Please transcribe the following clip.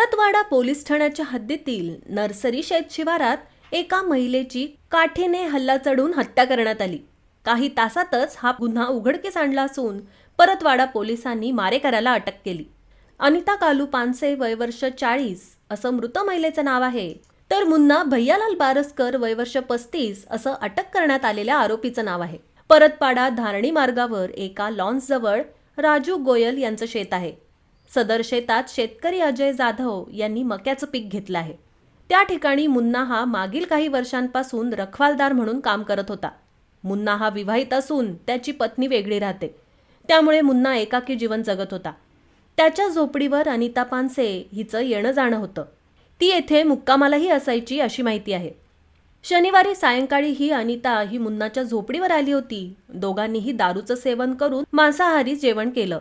Paratwada police ठाण्याच्या हद्दीतील nursery शेत शिवारात एका महिलेची काठीने हल्ला चढून हत्या करण्यात आली। काही तासातच हा गुन्हा उघडकीस आणला असून परतवाडा पोलिसांनी मारेकऱ्याला अटक केली। अनिता कालू पानसे वय वर्ष 40 असं मृत महिलेचं नाव आहे, तर मुन्ना भैयालाल बारसकर वय वर्ष 35 असं अटक करण्यात आलेल्या आरोपीचं नाव आहे। परतपाडा धारणी मार्गावर एका लॉन्स जवळ राजू गोयल यांचं शेत आहे। सदर शेतात शेतकरी अजय जाधव यांनी मक्याचं पीक घेतलं आहे। त्या ठिकाणी मुन्ना हा मागील काही वर्षांपासून रखवालदार म्हणून काम करत होता। मुन्ना हा विवाहित असून त्याची पत्नी वेगळी राहते, त्यामुळे मुन्ना एकाकी जीवन जगत होता। त्याच्या झोपडीवर अनिता पानसे हिचं येणं जाणं होतं। ती येथे मुक्कामालाही असायची अशी माहिती आहे। शनिवारी सायंकाळी ही अनिता ही मुन्नाच्या झोपडीवर आली होती। दोघांनीही दारूचं सेवन करून मांसाहारी जेवण केलं।